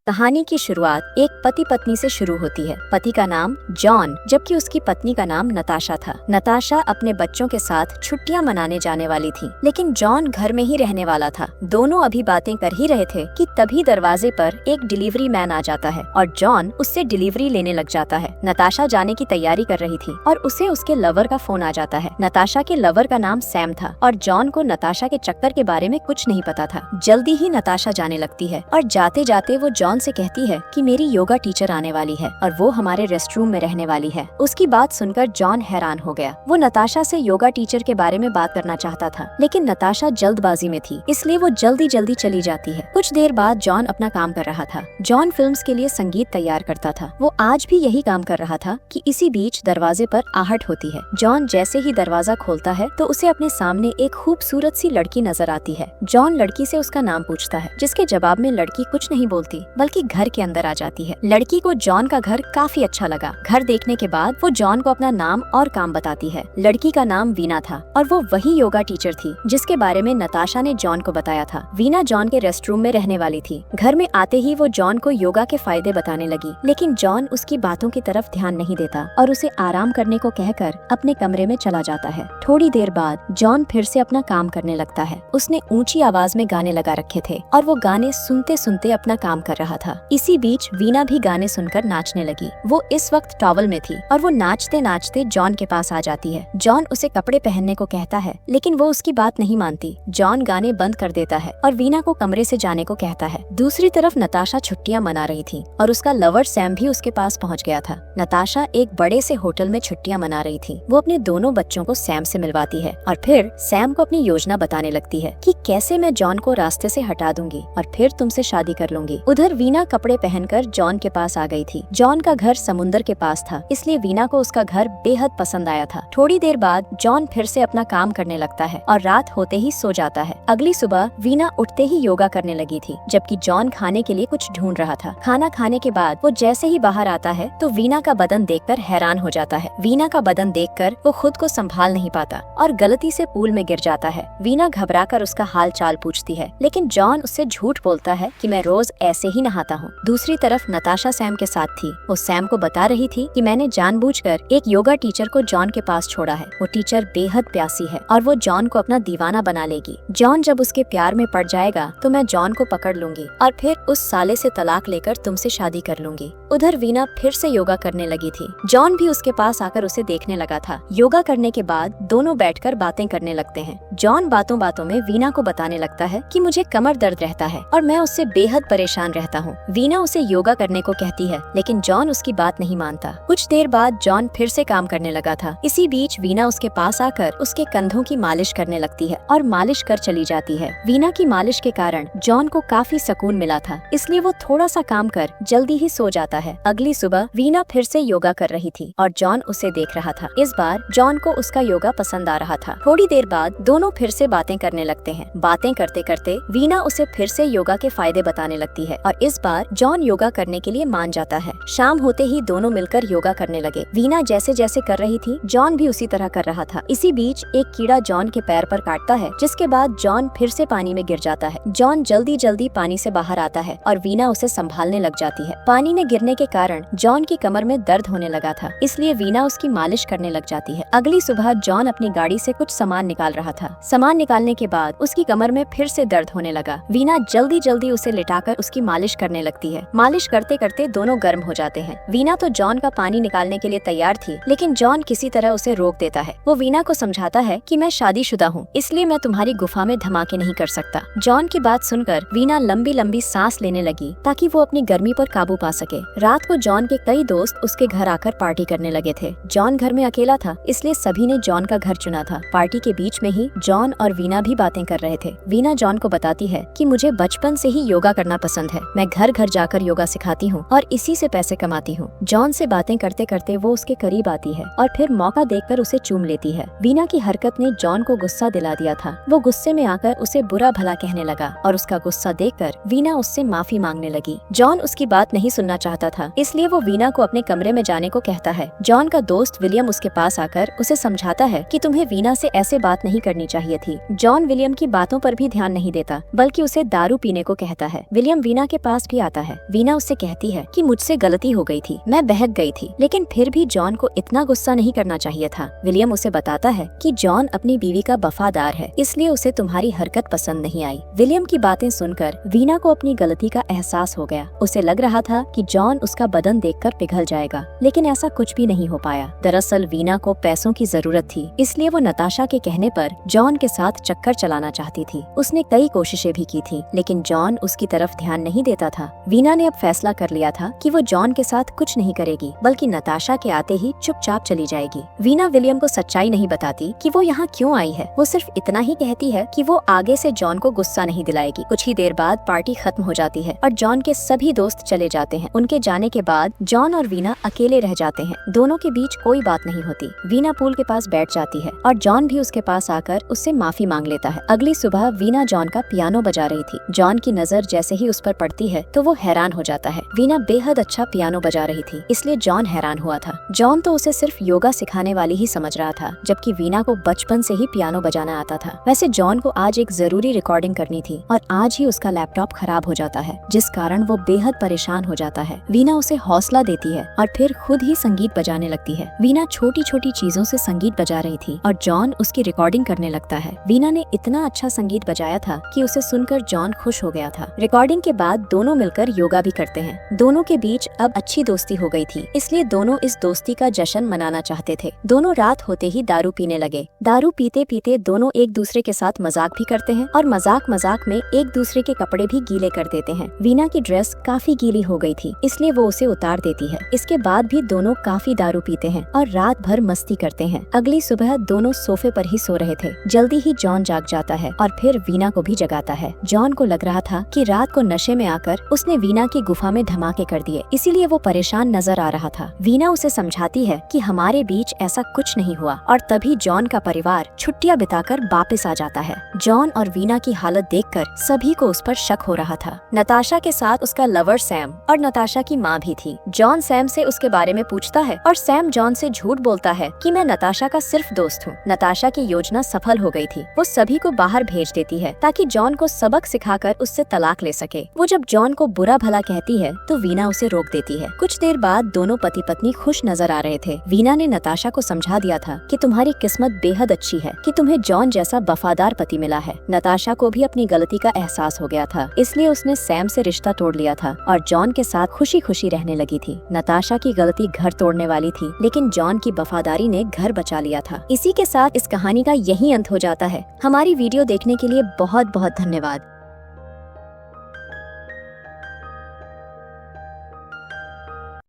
कहानी की शुरुआत एक पति पत्नी से शुरू होती है। पति का नाम जॉन जबकि उसकी पत्नी का नाम नताशा था। नताशा अपने बच्चों के साथ छुट्टियां मनाने जाने वाली थी, लेकिन जॉन घर में ही रहने वाला था। दोनों अभी बातें कर ही रहे थे कि तभी दरवाजे पर एक डिलीवरी मैन आ जाता है और जॉन उससे डिलीवरी लेने लग जाता है। नताशा जाने की तैयारी कर रही थी और उसे उसके लवर का फोन आ जाता है। नताशा के लवर का नाम सैम था और जॉन को नताशा के चक्कर के बारे में कुछ नहीं पता था। जल्दी ही नताशा जाने लगती है और जाते जाते वो जॉन से कहती है कि मेरी योगा टीचर आने वाली है और वो हमारे रेस्ट रूम में रहने वाली है। उसकी बात सुनकर जॉन हैरान हो गया। वो नताशा से योगा टीचर के बारे में बात करना चाहता था, लेकिन नताशा जल्दबाजी में थी, इसलिए वो जल्दी जल्दी चली जाती है। कुछ देर बाद जॉन अपना काम कर रहा था। जॉन फिल्म्स के लिए संगीत तैयार करता था। वो आज भी यही काम कर रहा था कि इसी बीच दरवाजे पर आहट होती है। जॉन जैसे ही दरवाजा खोलता है तो उसे अपने सामने एक खूबसूरत सी लड़की नजर आती है। जॉन लड़की से उसका नाम पूछता है, जिसके जवाब में लड़की कुछ नहीं बोलती बल्कि घर के अंदर आ जाती है। लड़की को जॉन का घर काफी अच्छा लगा। घर देखने के बाद वो जॉन को अपना नाम और काम बताती है। लड़की का नाम वीना था और वो वही योगा टीचर थी जिसके बारे में नताशा ने जॉन को बताया था। वीना जॉन के रेस्ट रूम में रहने वाली थी। घर में आते ही वो जॉन को योगा के फायदे बताने लगी, लेकिन जॉन उसकी बातों की तरफ ध्यान नहीं देता और उसे आराम करने को कहकर अपने कमरे में चला जाता है। थोड़ी देर बाद जॉन फिर से अपना काम करने लगता है। उसने ऊंची आवाज में गाने लगा रखे थे और वो गाने सुनते सुनते अपना काम कर रहा था। इसी बीच वीना भी गाने सुनकर नाचने लगी। वो इस वक्त टॉवल में थी और वो नाचते नाचते जॉन के पास आ जाती है। जॉन उसे कपड़े पहनने को कहता है, लेकिन वो उसकी बात नहीं मानती। जॉन गाने बंद कर देता है और वीना को कमरे से जाने को कहता है। दूसरी तरफ नताशा छुट्टियां मना रही थी और उसका लवर सैम भी उसके पास पहुंच गया था। नताशा एक बड़े से होटल में छुट्टियां मना रही थी। वो अपने दोनों बच्चों को सैम से मिलवाती है और फिर सैम को अपनी योजना बताने लगती है कि कैसे मैं जॉन को रास्ते से हटा दूंगी और फिर तुमसे शादी कर लूंगी। उधर वीना कपड़े पहनकर जॉन के पास आ गई थी। जॉन का घर समुंदर के पास था, इसलिए वीना को उसका घर बेहद पसंद आया था। थोड़ी देर बाद जॉन फिर से अपना काम करने लगता है और रात होते ही सो जाता है। अगली सुबह वीना उठते ही योगा करने लगी थी, जबकि जॉन खाने के लिए कुछ ढूंढ रहा था। खाना खाने के बाद वो जैसे ही बाहर आता है तो वीना का बदन देखकर हैरान हो जाता है। वीना का बदन देखकर वो खुद को संभाल नहीं पाता और गलती से पूल में गिर जाता है। वीना घबराकर उसका हाल चाल पूछती है, लेकिन जॉन उससे झूठ बोलता है कि मैं रोज ऐसे ही नहाता हूँ। दूसरी तरफ नताशा सैम के साथ थी। वो सैम को बता रही थी कि मैंने जानबूझकर एक योगा टीचर को जॉन के पास छोड़ा है। वो टीचर बेहद प्यासी है और वो जॉन को अपना दीवाना बना लेगी। जॉन जब उसके प्यार में पड़ जाएगा तो मैं जॉन को पकड़ लूंगी और फिर उस साले से तलाक लेकर तुमसे शादी कर लूंगी। उधर वीना फिर से योगा करने लगी थी। जॉन भी उसके पास आकर उसे देखने लगा था। योगा करने के बाद दोनों बैठकर बातें करने लगते हैं। जॉन बातों बातों में वीना को बताने लगता है कि मुझे कमर दर्द रहता है और मैं उससे बेहद परेशान रहता हूँ। वीना उसे योगा करने को कहती है, लेकिन जॉन उसकी बात नहीं मानता। कुछ देर बाद जॉन फिर से काम करने लगा था। इसी बीच वीना उसके पास आकर उसके कंधों की मालिश करने लगती है और मालिश कर चली जाती है। वीना की मालिश के कारण जॉन को काफी सुकून मिला था, इसलिए वो थोड़ा सा काम कर जल्दी ही सो जाता है। अगली सुबह वीना फिर से योगा कर रही थी और जॉन उसे देख रहा था। इस बार जॉन को उसका योगा पसंद आ रहा था। थोड़ी देर बाद दोनों फिर से बातें करने लगते हैं। बातें करते करते वीना उसे फिर से योगा के फायदे बताने लगती है और इस बार जॉन योगा करने के लिए मान जाता है। शाम होते ही दोनों मिलकर योगा करने लगे। वीना जैसे जैसे कर रही थी जॉन भी उसी तरह कर रहा था। इसी बीच एक कीड़ा जॉन के पैर पर काटता है, जिसके बाद जॉन फिर से पानी में गिर जाता है। जॉन जल्दी जल्दी पानी से बाहर आता है और वीना उसे संभालने लग जाती है। पानी में गिरने के कारण जॉन की कमर में दर्द होने लगा था, इसलिए वीना उसकी मालिश करने लग जाती है। अगली सुबह जॉन अपनी गाड़ी से कुछ सामान निकाल रहा था। सामान निकालने के बाद उसकी कमर में फिर से दर्द होने लगा। वीना जल्दी जल्दी उसे लिटाकर उसकी मालिश करने लगती है। मालिश करते करते दोनों गर्म हो जाते हैं। वीना तो जॉन का पानी निकालने के लिए तैयार थी, लेकिन जॉन किसी तरह उसे रोक देता है। वो वीना को समझाता है कि मैं शादीशुदा हूँ, इसलिए मैं तुम्हारी गुफा में धमाके नहीं कर सकता। जॉन की बात सुनकर वीना लंबी लंबी सांस लेने लगी ताकि वो अपनी गर्मी पर काबू पा सके। रात को जॉन के कई दोस्त उसके घर आकर पार्टी करने लगे थे। जॉन घर में अकेला था, इसलिए सभी ने जॉन का घर चुना था। पार्टी के बीच में ही जॉन और वीना भी बातें कर रहे थे। वीना जॉन को बताती है कि मुझे बचपन से ही योगा करना पसंद है। मैं घर घर जाकर योगा सिखाती हूँ और इसी से पैसे कमाती हूँ। जॉन से बातें करते करते वो उसके करीब आती है और फिर मौका देखकर उसे चूम लेती है। वीना की हरकत ने जॉन को गुस्सा दिला दिया था। वो गुस्से में आकर उसे बुरा भला कहने लगा और उसका गुस्सा देखकर वीना उससे माफी मांगने लगी। जॉन उसकी बात नहीं सुनना चाहता था, इसलिए वो वीना को अपने कमरे में जाने को कहता है। जॉन का दोस्त विलियम उसके पास आकर उसे समझाता है कि तुम्हें वीना से ऐसे बात नहीं करनी चाहिए थी। जॉन विलियम की बातों पर भी ध्यान नहीं देता, बल्कि उसे दारू पीने को कहता है। विलियम वीना के पास पास भी आता है। वीना उससे कहती है कि मुझसे गलती हो गई थी, मैं बहक गई थी, लेकिन फिर भी जॉन को इतना गुस्सा नहीं करना चाहिए था। विलियम उसे बताता है कि जॉन अपनी बीवी का वफादार है, इसलिए उसे तुम्हारी हरकत पसंद नहीं आई। विलियम की बातें सुनकर वीना को अपनी गलती का एहसास हो गया। उसे लग रहा था कि जॉन उसका बदन देखकर पिघल जाएगा, लेकिन ऐसा कुछ भी नहीं हो पाया। दरअसल वीना को पैसों की जरूरत थी, इसलिए वो नताशा के कहने पर जॉन के साथ चक्कर चलाना चाहती थी। उसने कई कोशिशें भी की थी, लेकिन जॉन उसकी तरफ ध्यान नहीं देता था। वीना ने अब फैसला कर लिया था कि वो जॉन के साथ कुछ नहीं करेगी, बल्कि नताशा के आते ही चुपचाप चली जाएगी। वीना विलियम को सच्चाई नहीं बताती कि वो यहाँ क्यों आई है। वो सिर्फ इतना ही कहती है कि वो आगे से जॉन को गुस्सा नहीं दिलाएगी। कुछ ही देर बाद पार्टी खत्म हो जाती है और जॉन के सभी दोस्त चले जाते हैं। उनके जाने के बाद जॉन और वीना अकेले रह जाते हैं। दोनों के बीच कोई बात नहीं होती। वीना पूल के पास बैठ जाती है और जॉन भी उसके पास आकर उससे माफी मांग लेता है। अगली सुबह वीना जॉन का पियानो बजा रही थी। जॉन की नजर जैसे ही उस पर पड़ती है तो वो हैरान हो जाता है। वीना बेहद अच्छा पियानो बजा रही थी, इसलिए जॉन हैरान हुआ था। जॉन तो उसे सिर्फ योगा सिखाने वाली ही समझ रहा था, जबकि वीना को बचपन से ही पियानो बजाना आता था। वैसे जॉन को आज एक जरूरी रिकॉर्डिंग करनी थी और आज ही उसका लैपटॉप खराब हो जाता है, जिस कारण वो बेहद परेशान हो जाता है। वीना उसे हौसला देती है और फिर खुद ही संगीत बजाने लगती है। वीना छोटी छोटी चीजों से संगीत बजा रही थी और जॉन उसकी रिकॉर्डिंग करने लगता है। वीना ने इतना अच्छा संगीत बजाया था कि उसे सुनकर जॉन खुश हो गया था। रिकॉर्डिंग के बाद दोनों मिलकर योगा भी करते हैं। दोनों के बीच अब अच्छी दोस्ती हो गई थी, इसलिए दोनों इस दोस्ती का जश्न मनाना चाहते थे। दोनों रात होते ही दारू पीने लगे। दारू पीते पीते दोनों एक दूसरे के साथ मजाक भी करते हैं और मजाक मजाक में एक दूसरे के कपड़े भी गीले कर देते हैं। वीना की ड्रेस काफी गीली हो गई थी, इसलिए वो उसे उतार देती है। इसके बाद भी दोनों काफी दारू पीते हैं और रात भर मस्ती करते हैं। अगली सुबह दोनों सोफे पर ही सो रहे थे। जल्दी ही जॉन जाग जाता है और फिर वीना को भी जगाता है। जॉन को लग रहा था कि रात को नशे में आकर उसने वीना की गुफा में धमाके कर दिए, इसीलिए वो परेशान नजर आ रहा था। वीना उसे समझाती है कि हमारे बीच ऐसा कुछ नहीं हुआ और तभी जॉन का परिवार छुट्टियां बिताकर वापस आ जाता है। जॉन और वीना की हालत देखकर सभी को उस पर शक हो रहा था। नताशा के साथ उसका लवर सैम और नताशा की माँ भी थी। जॉन सैम से उसके बारे में पूछता है और सैम जॉन से झूठ बोलता है कि मैं नताशा का सिर्फ दोस्त हूँ। नताशा की योजना सफल हो गई थी। वो सभी को बाहर भेज देती है ताकि जॉन को सबक सिखाकर उससे तलाक ले सके। वो जब जॉन को बुरा भला कहती है तो वीना उसे रोक देती है। कुछ देर बाद दोनों पति पत्नी खुश नजर आ रहे थे। वीना ने नताशा को समझा दिया था कि तुम्हारी किस्मत बेहद अच्छी है कि तुम्हें जॉन जैसा वफादार पति मिला है। नताशा को भी अपनी गलती का एहसास हो गया था, इसलिए उसने सैम से रिश्ता तोड़ लिया था और जॉन के साथ खुशी खुशी रहने लगी थी। नताशा की गलती घर तोड़ने वाली थी, लेकिन जॉन की वफादारी ने घर बचा लिया था। इसी के साथ इस कहानी का यही अंत हो जाता है। हमारी वीडियो देखने के लिए बहुत बहुत धन्यवाद।